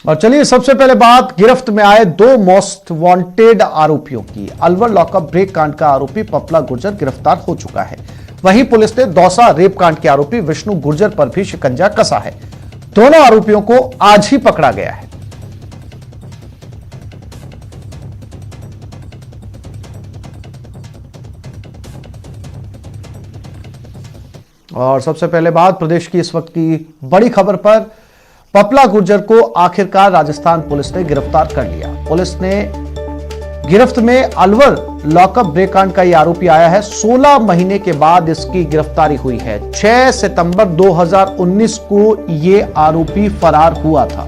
और चलिए सबसे पहले बात गिरफ्त में आए दो मोस्ट वांटेड आरोपियों की। अलवर लॉकअप ब्रेक कांड का आरोपी पपला गुर्जर गिरफ्तार हो चुका है। वहीं पुलिस ने दौसा रेप कांड के आरोपी विष्णु गुर्जर पर भी शिकंजा कसा है। दोनों आरोपियों को आज ही पकड़ा गया है। और सबसे पहले बात प्रदेश की इस वक्त की बड़ी खबर पर। पपला गुर्जर को आखिरकार राजस्थान पुलिस ने गिरफ्तार कर लिया। पुलिस ने गिरफ्त में अलवर लॉकअप ब्रेक कांड का यह आरोपी आया है। 16 महीने के बाद इसकी गिरफ्तारी हुई है। 6 सितंबर 2019 को यह आरोपी फरार हुआ था।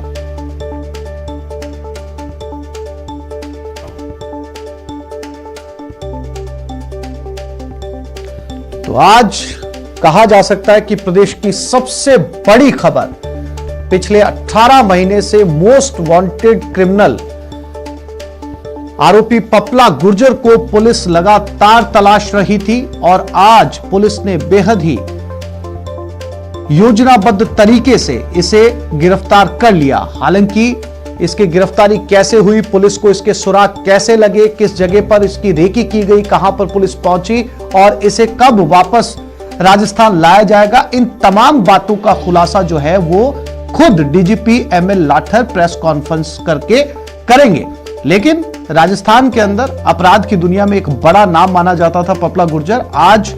तो आज कहा जा सकता है कि प्रदेश की सबसे बड़ी खबर, पिछले 18 महीने से मोस्ट वांटेड क्रिमिनल आरोपी पपला गुर्जर को पुलिस लगातार तलाश रही थी और आज पुलिस ने बेहद ही योजनाबद्ध तरीके से इसे गिरफ्तार कर लिया। हालांकि इसकी गिरफ्तारी कैसे हुई, पुलिस को इसके सुराग कैसे लगे, किस जगह पर इसकी रेकी की गई, कहां पर पुलिस पहुंची और इसे कब वापस राजस्थान लाया जाएगा, इन तमाम बातों का खुलासा जो है वो खुद DGP ML Lather press conference करके करेंगे। लेकिन राजस्थान के अंदर अपराध की दुनिया में एक बड़ा नाम माना जाता था पपला गुर्जर। आज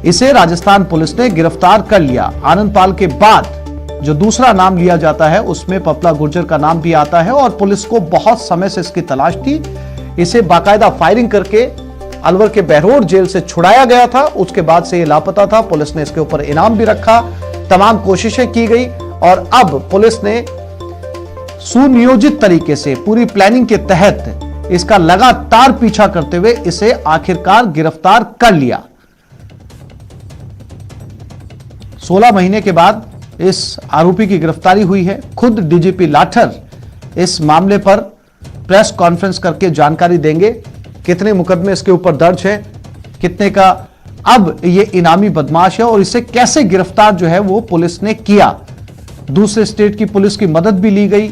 इसे राजस्थान पुलिस ने गिरफ्तार कर लिया। आनंदपाल के बाद जो दूसरा नाम लिया जाता है उसमें पपला गुर्जर का नाम भी आता है और पुलिस को बहुत समय से इसकी तलाश थी। इसे बाकायदा फायरिंग करके अलवर के बहरोड जेल से छुड़ाया गया था। उसके बाद से ये लापता था। पुलिस ने इसके ऊपर इनाम भी रखा, तमाम कोशिशें की गई और अब पुलिस ने सुनियोजित तरीके से पूरी प्लानिंग के तहत इसका लगातार पीछा करते हुए इसे आखिरकार गिरफ्तार कर लिया। 16 महीने के बाद इस आरोपी की गिरफ्तारी हुई है। खुद डीजीपी लाठर इस मामले पर प्रेस कॉन्फ्रेंस करके जानकारी देंगे, कितने मुकदमे इसके ऊपर दर्ज है, कितने का अब ये इनामी बदमाश है और इसे कैसे गिरफ्तार जो है वो पुलिस ने किया। दूसरे स्टेट की पुलिस की मदद भी ली गई।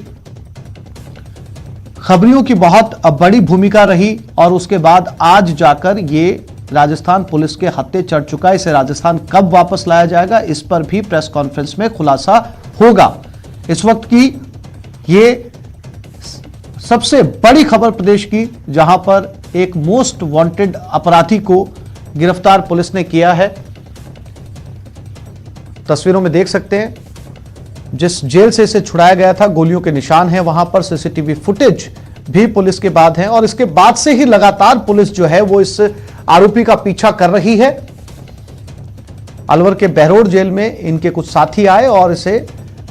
खबरियों की बहुत बड़ी भूमिका रही और उसके बाद आज जाकर ये राजस्थान पुलिस के हत्थे चढ़ चुका है। इसे राजस्थान कब वापस लाया जाएगा, इस पर भी प्रेस कॉन्फ्रेंस में खुलासा होगा। इस वक्त की ये सबसे बड़ी खबर प्रदेश की, जहां पर एक मोस्ट वांटेड अपराधी को गिरफ्तार पुलिस ने किया है। तस्वीरों में देख सकते हैं जिस जेल से इसे छुड़ाया गया था, गोलियों के निशान हैं वहां पर। सीसीटीवी फुटेज भी पुलिस के बाद है और इसके बाद से ही लगातार पुलिस जो है वो इस आरोपी का पीछा कर रही है। अलवर के बहरोड जेल में इनके कुछ साथी आए और इसे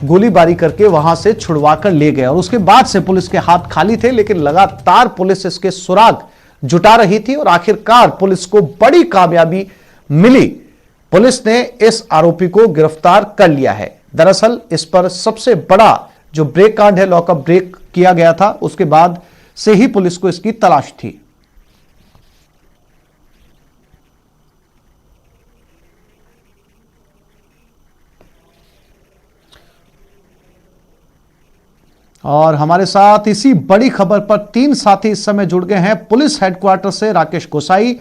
गोलीबारी करके वहां से छुड़वाकर ले गए और उसके बाद से पुलिस के हाथ खाली थे। लेकिन लगातार पुलिस इसके सुराग जुटा रही थी और आखिरकार पुलिस को बड़ी कामयाबी मिली। पुलिस ने इस आरोपी को गिरफ्तार कर लिया है। दरअसल इस पर सबसे बड़ा जो ब्रेक कांड है, लॉकअप ब्रेक किया गया था, उसके बाद से ही पुलिस को इसकी तलाश थी। और हमारे साथ इसी बड़ी खबर पर 3 साथी इस समय जुड़ गए हैं। पुलिस हेडक्वार्टर से राकेश गोसाई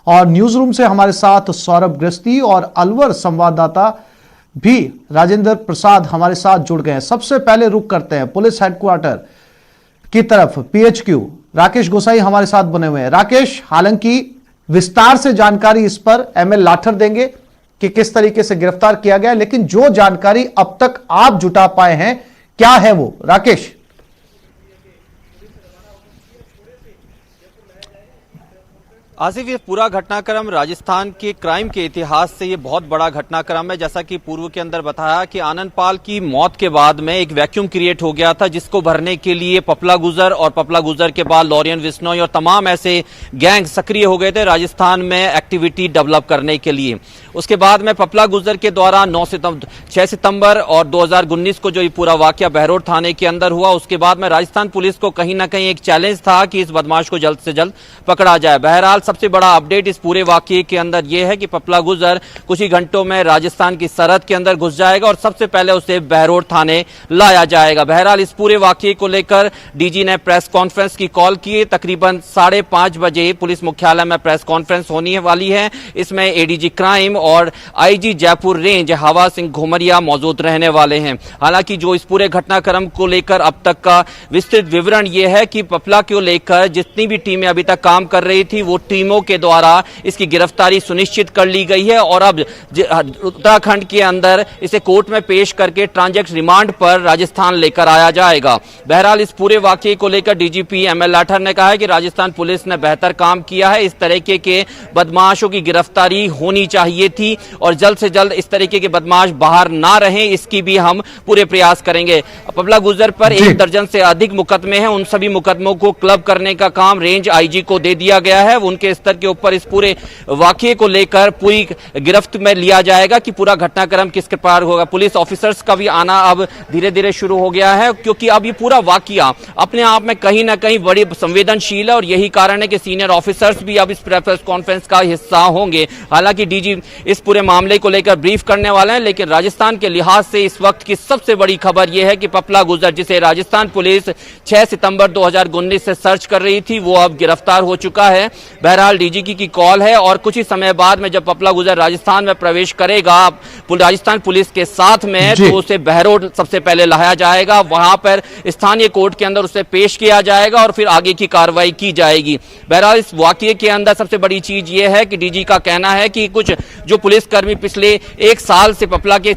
और न्यूज रूम से हमारे साथ सौरभ गृहस्थी और अलवर संवाददाता भी राजेंद्र प्रसाद हमारे साथ जुड़ गए हैं। सबसे पहले रुक करते हैं पुलिस हेडक्वार्टर की तरफ, पीएचक्यू। राकेश गोसाई हमारे साथ बने हुए हैं। राकेश, हालांकि विस्तार से जानकारी इस पर एमएल लाठर देंगे कि किस तरीके से गिरफ्तार किया गया, लेकिन जो जानकारी अब तक आप जुटा पाए हैं क्या है वो, राकेश? आसिफ, ये पूरा घटनाक्रम राजस्थान के क्राइम के इतिहास से ये बहुत बड़ा घटनाक्रम है। जैसा कि पूर्व के अंदर बताया कि आनंदपाल की मौत के बाद में एक वैक्यूम क्रिएट हो गया था, जिसको भरने के लिए पपला गुर्जर और पपला गुर्जर के बाद लॉरियन विश्नोई और तमाम ऐसे गैंग सक्रिय हो गए थे राजस्थान में एक्टिविटी डेवलप करने के लिए। उसके बाद में पपला गुर्जर के द्वारा 6 सितंबर और 2019 को जो ये पूरा वाकया बहरोड थाने के अंदर हुआ, उसके बाद में राजस्थान पुलिस को कहीं ना कहीं एक चैलेंज था कि इस बदमाश को जल्द से जल्द पकड़ा जाए। बहरहाल सबसे बड़ा अपडेट इस पूरे वाकये के अंदर यह है कि पपला गुजर कुछ ही घंटों में राजस्थान की सरहद के अंदर घुस जाएगा और सबसे पहले उसे बहरोड थाने लाया जाएगा। बहरहाल इस पूरे वाकये को लेकर डीजी ने प्रेस कॉन्फ्रेंस की कॉल की। तकरीबन 5:30 बजे पुलिस मुख्यालय में प्रेस कॉन्फ्रेंस होने वाली है। इसमें एडीजी क्राइम और आईजी जयपुर रेंज हवा सिंह घुमरिया मौजूद रहने वाले हैं। हालांकि जो इस पूरे घटनाक्रम को लेकर अब तक का विस्तृत विवरण यह है कि पपला को लेकर जितनी भी टीमें अभी तक काम कर रही थी वो टीमों के द्वारा इसकी गिरफ्तारी सुनिश्चित कर ली गई है और अब उत्तराखंड के अंदर इसे कोर्ट में पेश करके ट्रांजैक्ट रिमांड पर राजस्थान लेकर आया जाएगा। बहरहाल इस पूरे वाकये को लेकर डीजीपी एमएल लाठर ने कहा है कि राजस्थान पुलिस ने बेहतर काम किया है। इस तरीके के बदमाशों की गिरफ्तारी होनी चाहिए थी और जल्द से जल्द इस तरीके के बदमाश बाहर ना रहें, इसकी भी हम पूरे प्रयास करेंगे। पपला गुजर पर 1 दर्जन से अधिक मुकदमे हैं। उन सभी मुकदमों को क्लब करने का काम रेंज आईजी को दे दिया गया है। उनके स्तर के ऊपर इस पूरे वाकये को लेकर पूरी गिरफ्त में लिया जाएगा कि पूरा घटनाक्रम किस प्रकार होगा। पुलिस ऑफिसर्स का भी आना अब धीरे धीरे शुरू हो गया है क्योंकि अब ये पूरा वाकया अपने आप में कहीं ना कहीं बड़ी संवेदनशील है और यही कारण है कि सीनियर ऑफिसर्स भी अब इस प्रेस कॉन्फ्रेंस का हिस्सा होंगे। हालांकि डीजी इस पूरे मामले को लेकर ब्रीफ करने वाले हैं, लेकिन राजस्थान के लिहाज से इस वक्त की सबसे बड़ी खबर यह है कि पपला गुजर, जिसे राजस्थान पुलिस 6 सितंबर 2019 से सर्च कर रही थी, वो अब गिरफ्तार हो चुका है। बहरहाल डीजी की कॉल है और कुछ ही समय बाद में जब पपला गुजर राजस्थान में प्रवेश करेगा राजस्थान पुलिस के साथ में, तो उसे बहरोड सबसे पहले लाया जाएगा। वहां पर स्थानीय कोर्ट के अंदर उसे पेश किया जाएगा और फिर आगे की कार्रवाई की जाएगी। बहरहाल इस वाकये के अंदर सबसे बड़ी चीज यह है कि डीजी का कहना है कि कुछ जो पुलिसकर्मी पिछले 1 साल से पपला के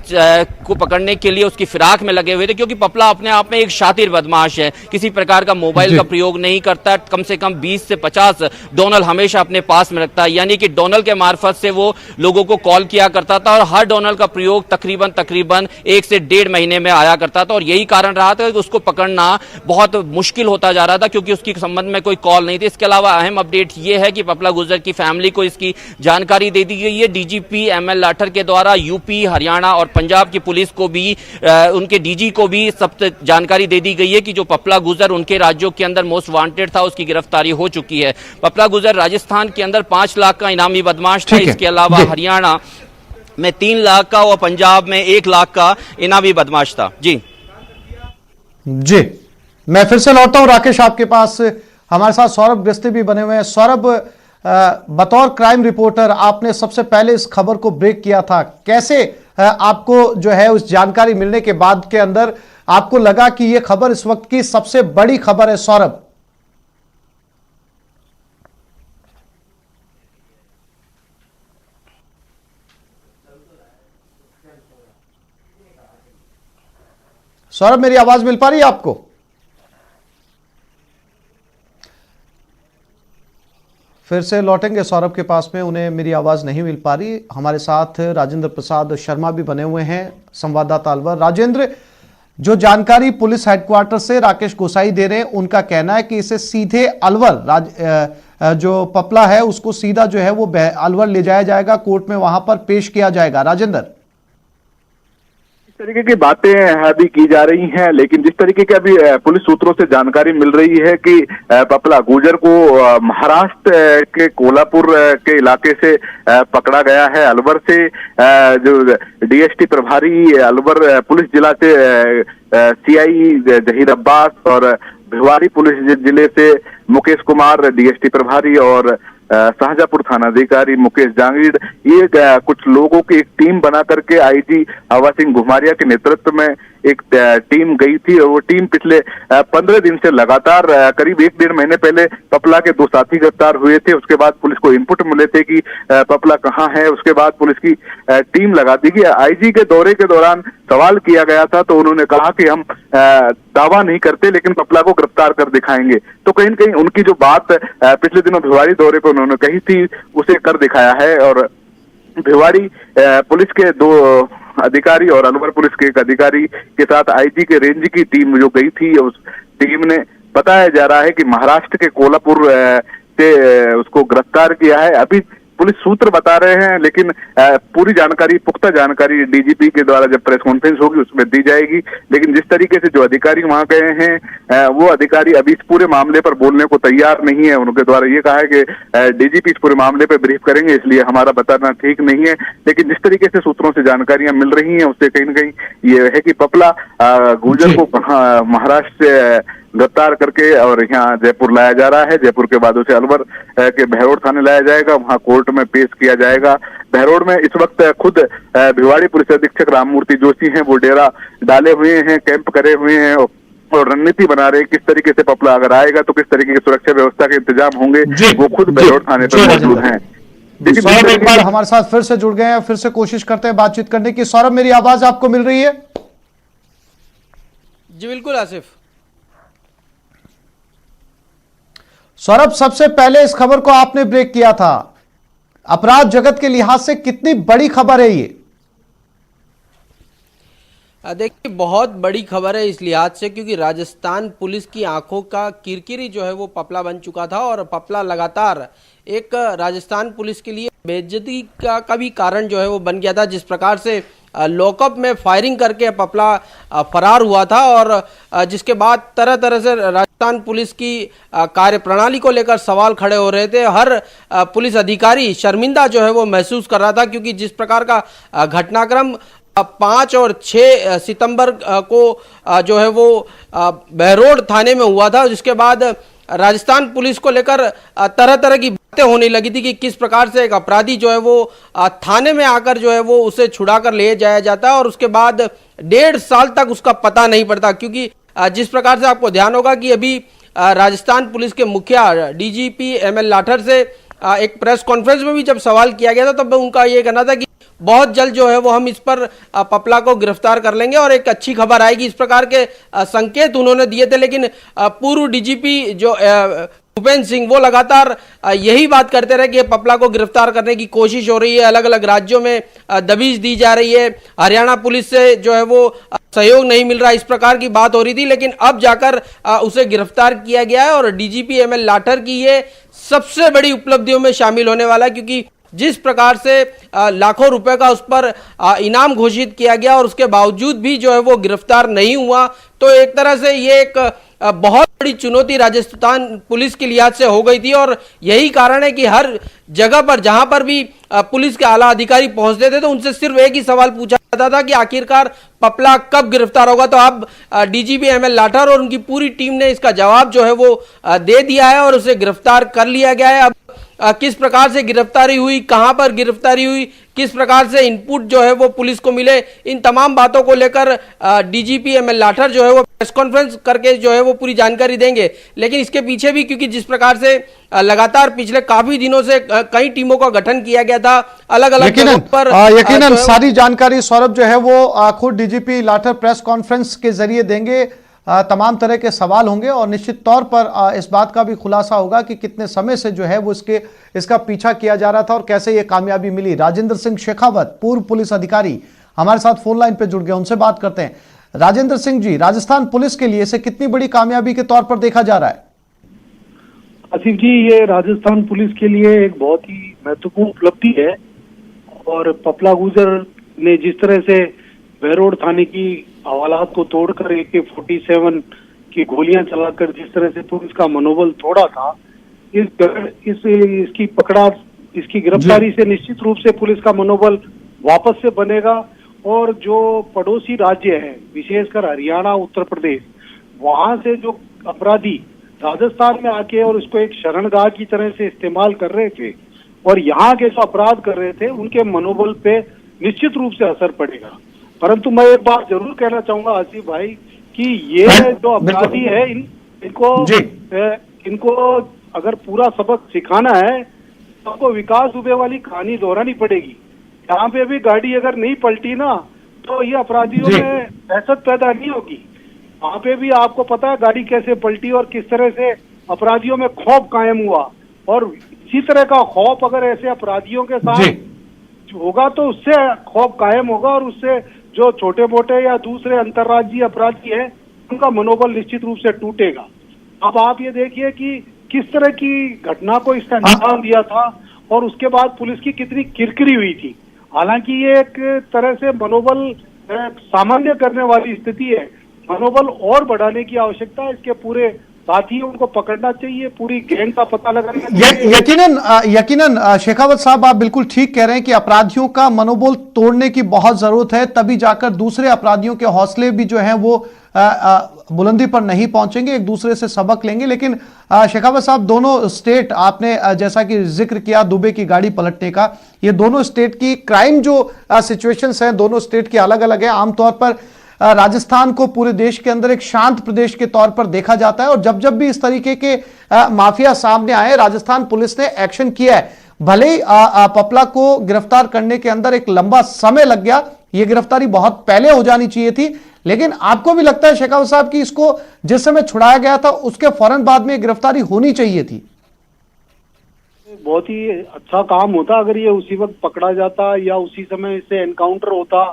को पकड़ने के लिए उसकी फिराक में लगे हुए थे, क्योंकि पपला अपने आप में एक शातिर बदमाश है, किसी प्रकार का मोबाइल का प्रयोग नहीं करता, कम से कम 20 से 50 डोनल हमेशा अपने पास में रखता है, यानी कि डोनल के मार्फत से वो लोगों को कॉल किया करता था और हर डोनल का प्रयोग तकरीबन 1 से 1.5 महीने में आया करता था और यही कारण रहा था कि उसको पकड़ना बहुत मुश्किल होता जा रहा था क्योंकि उसके संबंध में कोई कॉल नहीं थी। इसके अलावा अहम अपडेट यह है कि पपला गुजर की फैमिली को इसकी जानकारी दे दी गई है। डीजीपी एमएल लाठर के द्वारा यूपी, हरियाणा और पंजाब की पुलिस को भी उनके डीजी को भी सब जानकारी दे दी गई है कि जो पपला गुजर उनके राज्यों के अंदर मोस्ट वांटेड था, उसकी गिरफ्तारी हो चुकी है। पपला गुजर राजस्थान के अंदर 5 लाख का इनामी बदमाश था। इसके अलावा हरियाणा में 3 लाख का और पंजाब में 1 लाख का इनामी बदमाश था। जी मैं फिर से लौटता हूं राकेश आपके पास। हमारे साथ सौरभ गृहस्थी भी बने हुए हैं। सौरभ, बतौर क्राइम रिपोर्टर आपने सबसे पहले इस खबर को ब्रेक किया था, कैसे आपको जो है उस जानकारी मिलने के बाद के अंदर आपको लगा कि यह खबर इस वक्त की सबसे बड़ी खबर है? सौरभ, सौरभ मेरी आवाज मिल पा रही है आपको? फिर से लौटेंगे सौरभ के पास में, उन्हें मेरी आवाज नहीं मिल पा रही। हमारे साथ राजेंद्र प्रसाद शर्मा भी बने हुए हैं, संवाददाता अलवर। राजेंद्र, जो जानकारी पुलिस हेडक्वार्टर से राकेश गोसाई दे रहे हैं, उनका कहना है कि इसे सीधे अलवर जो पपला है उसको सीधा जो है वो अलवर ले जाया जाएगा, कोर्ट में वहां पर पेश किया जाएगा। राजेंद्र, इस तरीके की बातें अभी की जा रही हैं, लेकिन जिस तरीके की अभी पुलिस सूत्रों से जानकारी मिल रही है कि पपला गुजर को महाराष्ट्र के कोल्हापुर के इलाके से पकड़ा गया है। अलवर से जो डीएसटी प्रभारी अलवर पुलिस जिला से सीआई जहीर अब्बास और भिवाड़ी पुलिस जिले से मुकेश कुमार डीएसटी प्रभारी और शाहजहांपुर थानाधिकारी मुकेश जांगीर, ये कुछ लोगों की एक टीम बना करके आईजी हवा सिंह घुमरिया के नेतृत्व में एक टीम गई थी और वो टीम पिछले 15 दिन से लगातार करीब 1-1.5 महीने पहले पपला के 2 साथी गिरफ्तार हुए थे। उसके बाद पुलिस को इनपुट मिले थे कि पपला कहाँ है। उसके बाद पुलिस की टीम लगा दी गई। आईजी के दौरे के दौरान सवाल किया गया था तो उन्होंने कहा कि हम दावा नहीं करते लेकिन पपला को गिरफ्तार कर दिखाएंगे। तो कहीं न कहीं उनकी जो बात पिछले दिनों भिवाड़ी दौरे पर उन्होंने कही थी उसे कर दिखाया है। और भिवाड़ी पुलिस के 2 अधिकारी और अलवर पुलिस के एक अधिकारी के साथ आईजी के रेंज की टीम जो गई थी, उस टीम ने बताया जा रहा है कि महाराष्ट्र के कोल्हापुर से उसको गिरफ्तार किया है। अभी पुलिस सूत्र बता रहे हैं, लेकिन पूरी जानकारी, पुख्ता जानकारी डीजीपी के द्वारा जब प्रेस कॉन्फ्रेंस होगी उसमें दी जाएगी। लेकिन जिस तरीके से जो अधिकारी वहां गए हैं वो अधिकारी अभी इस पूरे मामले पर बोलने को तैयार नहीं है। उनके द्वारा ये कहा है कि डीजीपी इस पूरे मामले पर ब्रीफ करेंगे, इसलिए हमारा बताना ठीक नहीं है। लेकिन जिस तरीके से सूत्रों से जानकारियां मिल रही हैं उससे कहीं न कहीं ये है कि पपला गुर्जर को महाराष्ट्र से गिरफ्तार करके और यहाँ जयपुर लाया जा रहा है। जयपुर के बाद उसे अलवर के बहरोड थाने लाया जाएगा, वहां कोर्ट में पेश किया जाएगा। बहरोड में इस वक्त खुद भिवाड़ी पुलिस अधीक्षक राममूर्ति जोशी हैं, वो डेरा डाले हुए हैं, कैंप करे हुए हैं और रणनीति बना रहे हैं किस तरीके से पपला अगर आएगा तो किस तरीके की सुरक्षा व्यवस्था के इंतजाम होंगे। वो खुद बहरोड थाने पर मौजूद हैं। सौरभ एक बार हमारे साथ फिर से जुड़ गए हैं, फिर से कोशिश करते हैं बातचीत करने की। सौरभ, मेरी आवाज आपको मिल रही है? जी बिल्कुल आसिफ। सौरभ, सबसे पहले इस खबर को आपने ब्रेक किया था, अपराध जगत के लिहाज से कितनी बड़ी खबर है ये? देखिए, बहुत बड़ी खबर है इस लिहाज से क्योंकि राजस्थान पुलिस की आंखों का किरकिरी जो है वो पपला बन चुका था और पपला लगातार एक राजस्थान पुलिस के लिए बेइज्जती का भी कारण जो है वो बन गया था। जिस प्रकार से लॉकअप में फायरिंग करके पपला फरार हुआ था और जिसके बाद तरह तरह से राजस्थान पुलिस की कार्यप्रणाली को लेकर सवाल खड़े हो रहे थे। हर पुलिस अधिकारी शर्मिंदा जो है वो महसूस कर रहा था क्योंकि जिस प्रकार का घटनाक्रम 5 और 6 सितंबर को जो है वो बहरोड थाने में हुआ था, जिसके बाद राजस्थान पुलिस को लेकर तरह तरह की बातें होने लगी थी कि किस प्रकार से एक अपराधी जो है वो थाने में आकर जो है वो उसे छुड़ा कर ले जाया जाता है और उसके बाद 1.5 साल तक उसका पता नहीं पड़ता। क्योंकि जिस प्रकार से आपको ध्यान होगा कि अभी राजस्थान पुलिस के मुखिया डीजीपी ML लाठर से एक प्रेस कॉन्फ्रेंस में भी जब सवाल किया गया था तब उनका ये कहना था कि बहुत जल्द जो है वो हम इस पर पपला को गिरफ्तार कर लेंगे और एक अच्छी खबर आएगी, इस प्रकार के संकेत उन्होंने दिए थे। लेकिन पूर्व डीजीपी जो भूपेंद्र सिंह वो लगातार यही बात करते रहे कि पपला को गिरफ्तार करने की कोशिश हो रही है, अलग अलग राज्यों में दबिश दी जा रही है, हरियाणा पुलिस से जो है वो सहयोग नहीं मिल रहा, इस प्रकार की बात हो रही थी। लेकिन अब जाकर उसे गिरफ्तार किया गया है और डीजीपी ML लाठर की ये सबसे बड़ी उपलब्धियों में शामिल होने वाला है क्योंकि जिस प्रकार से लाखों रुपए का उस पर इनाम घोषित किया गया और उसके बावजूद भी जो है वो गिरफ्तार नहीं हुआ, तो एक तरह से ये एक बहुत बड़ी चुनौती राजस्थान पुलिस के लिहाज से हो गई थी। और यही कारण है कि हर जगह पर जहां पर भी पुलिस के आला अधिकारी पहुंचते थे तो उनसे सिर्फ एक ही सवाल पूछा जाता था कि आखिरकार पपला कब गिरफ्तार होगा। तो अब डीजीपी ML लाठर और उनकी पूरी टीम ने इसका जवाब जो है वो दे दिया है और उसे गिरफ्तार कर लिया गया है। अब किस प्रकार से गिरफ्तारी हुई, कहां पर गिरफ्तारी हुई, किस प्रकार से इनपुट जो है वो पुलिस को मिले, इन तमाम बातों को लेकर डीजीपी ML लाठर जो है वो प्रेस कॉन्फ्रेंस करके जो है वो पूरी जानकारी देंगे। लेकिन इसके पीछे भी क्योंकि जिस प्रकार से लगातार पिछले काफी दिनों से कई टीमों का गठन किया गया था अलग अलग जगहों पर, यकीनन सारी जानकारी सौरभ जो है वो खुद डीजीपी लाठर प्रेस कॉन्फ्रेंस के जरिए देंगे। तमाम तरह के सवाल होंगे और निश्चित तौर पर इस बात का भी खुलासा होगा कि कितने समय से जो है वो इसका पीछा किया जा रहा था और कैसे ये कामयाबी मिली। राजेंद्र सिंह शेखावत, पूर्व पुलिस अधिकारी, हमारे साथ फोन लाइन पे जुड़ गए, उनसे बात करते हैं। राजेंद्र सिंह जी, राजस्थान पुलिस के लिए इसे कितनी बड़ी कामयाबी के तौर पर देखा जा रहा है? आसिफ जी, ये राजस्थान पुलिस के लिए एक बहुत ही महत्वपूर्ण उपलब्धि है और पपला गुर्जर ने जिस तरह से बहरोड थाने की हवालात को तोड़कर AK-47 की गोलियां चलाकर जिस तरह से पुलिस का मनोबल तोड़ा था, इसकी गिरफ्तारी से निश्चित रूप से पुलिस का मनोबल वापस से बनेगा और जो पड़ोसी राज्य हैं, विशेषकर हरियाणा, उत्तर प्रदेश, वहां से जो अपराधी राजस्थान में आके और उसको एक शरणगाह की तरह से इस्तेमाल कर रहे थे और यहाँ के जो अपराध कर रहे थे उनके मनोबल पे निश्चित रूप से असर पड़ेगा। परंतु मैं एक बात जरूर कहना चाहूंगा आसिफ भाई कि ये जो अपराधी है इनको अगर पूरा सबक सिखाना है तो आपको विकास दुबे वाली कहानी दोहरानी पड़ेगी। यहाँ पे भी गाड़ी अगर नहीं पलटी ना तो ये अपराधियों में दहशत पैदा नहीं होगी। वहाँ पे भी आपको पता है गाड़ी कैसे पलटी और किस तरह से अपराधियों में खौफ कायम हुआ और इसी तरह का खौफ अगर ऐसे अपराधियों के साथ होगा तो उससे खौफ कायम होगा और उससे जो छोटे मोटे या दूसरे अंतर्राज्यीय अपराधी हैं उनका मनोबल निश्चित रूप से टूटेगा। अब आप ये देखिए कि किस तरह की घटना को इसका अंजाम दिया था और उसके बाद पुलिस की कितनी किरकिरी हुई थी। हालांकि ये एक तरह से मनोबल सामान्य करने वाली स्थिति है। मनोबल और बढ़ाने की आवश्यकता है। इसके पूरे साथियों को पकड़ना चाहिए, पूरी गैंग का पता लगाना चाहिए। यकीनन शेखावत साहब, आप बिल्कुल ठीक कह रहे हैं कि अपराधियों का मनोबल तोड़ने की बहुत जरूरत है, तभी जाकर दूसरे अपराधियों के हौसले भी जो हैं वो बुलंदी पर नहीं पहुंचेंगे, एक दूसरे से सबक लेंगे। लेकिन शेखावत साहब, दोनों स्टेट, आपने जैसा कि जिक्र किया दुबे की गाड़ी पलटने का, ये दोनों स्टेट की क्राइम जो सिचुएशंस हैं दोनों स्टेट की अलग अलग है। आमतौर पर राजस्थान को पूरे देश के अंदर एक शांत प्रदेश के तौर पर देखा जाता है, और जब जब भी इस तरीके के माफिया सामने आए, राजस्थान पुलिस ने एक्शन किया है। भले ही पपला को गिरफ्तार करने के अंदर एक लंबा समय लग गया, यह गिरफ्तारी बहुत पहले हो जानी चाहिए थी, लेकिन आपको भी लगता है शेखावत साहब कि इसको जिस समय छुड़ाया गया था उसके फौरन बाद में गिरफ्तारी होनी चाहिए थी? बहुत ही अच्छा काम होता अगर ये उसी वक्त पकड़ा जाता या उसी समय इससे एनकाउंटर होता,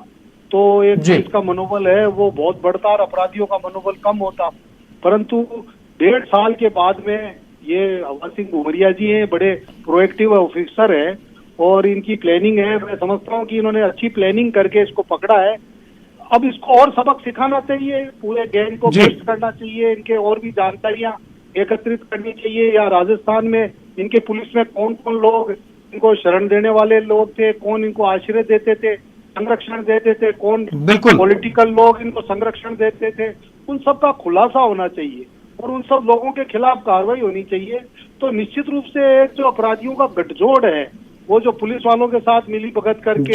तो एक जिसका मनोबल है वो बहुत बढ़ता और अपराधियों का मनोबल कम होता। परंतु 1.5 साल के बाद में ये हवा सिंह घुमरिया जी हैं, बड़े प्रोएक्टिव ऑफिसर हैं और इनकी प्लानिंग है। मैं समझता हूँ कि इन्होंने अच्छी प्लानिंग करके इसको पकड़ा है। अब इसको और सबक सिखाना चाहिए, पूरे गैंग को भ्रष्ट करना चाहिए, इनके और भी जानकारियां एकत्रित करनी चाहिए। या राजस्थान में इनके पुलिस में कौन कौन लोग इनको शरण देने वाले लोग थे, कौन इनको आश्रय देते थे, संरक्षण देते थे, कौन पॉलिटिकल लोग इनको संरक्षण देते थे, उन सब का खुलासा होना चाहिए और उन सब लोगों के खिलाफ कार्रवाई होनी चाहिए। तो निश्चित रूप से एक जो अपराधियों का गठजोड़ है, वो जो पुलिस वालों के साथ मिली भगत करके,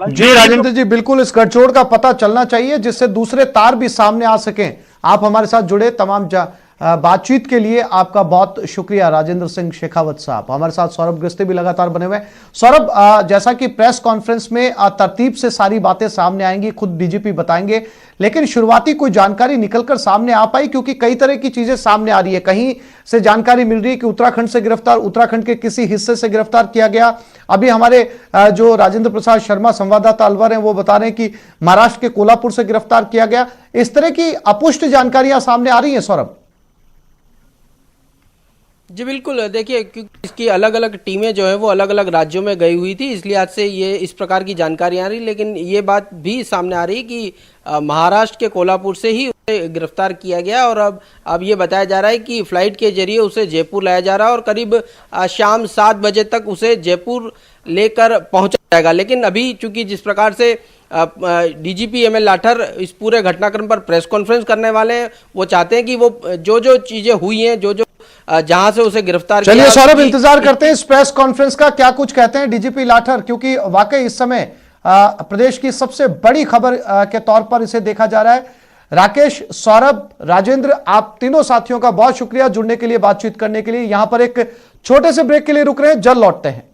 जी राजेंद्र जी, बिल्कुल इस गठजोड़ का पता चलना चाहिए जिससे दूसरे तार भी सामने आ सकें। आप हमारे साथ जुड़े, तमाम बातचीत के लिए आपका बहुत शुक्रिया राजेंद्र सिंह शेखावत साहब। हमारे साथ सौरभ गृस्ते भी लगातार बने हुए हैं। सौरभ, जैसा कि प्रेस कॉन्फ्रेंस में तरतीब से सारी बातें सामने आएंगी, खुद डीजीपी बताएंगे, लेकिन शुरुआती कोई जानकारी निकलकर सामने आ पाई? क्योंकि कई तरह की चीजें सामने आ रही है। कहीं से जानकारी मिल रही है कि उत्तराखंड से गिरफ्तार, उत्तराखंड के किसी हिस्से से गिरफ्तार किया गया। अभी हमारे जो राजेंद्र प्रसाद शर्मा संवाददाता अलवर हैं वो बता रहे हैं कि महाराष्ट्र के कोल्हापुर से गिरफ्तार किया गया। इस तरह की अपुष्ट जानकारियां सामने आ रही हैं सौरभ। जी बिल्कुल, देखिए क्योंकि इसकी अलग अलग टीमें जो है वो अलग अलग राज्यों में गई हुई थी, इसलिए आज से ये इस प्रकार की जानकारी आ रही। लेकिन ये बात भी सामने आ रही कि महाराष्ट्र के कोल्हापुर से ही उसे गिरफ्तार किया गया और अब ये बताया जा रहा है कि फ्लाइट के जरिए उसे जयपुर लाया जा रहा है और करीब शाम 7 बजे तक उसे जयपुर लेकर पहुंचा जाएगा। लेकिन अभी चूंकि जिस प्रकार से डीजीपी एमएल लाठर इस पूरे घटनाक्रम पर प्रेस कॉन्फ्रेंस करने वाले हैं, वो चाहते हैं कि वो जो चीजें हुई हैं, जो जहां से उसे गिरफ्तार किया। चलिए सौरभ, इंतजार करते हैं इस प्रेस कॉन्फ्रेंस का, क्या कुछ कहते हैं डीजीपी लाठर, क्योंकि वाकई इस समय प्रदेश की सबसे बड़ी खबर के तौर पर इसे देखा जा रहा है। राकेश, सौरभ, राजेंद्र, आप तीनों साथियों का बहुत शुक्रिया जुड़ने के लिए, बातचीत करने के लिए। यहां पर एक छोटे से ब्रेक के लिए रुक रहे हैं, जल्द लौटते हैं।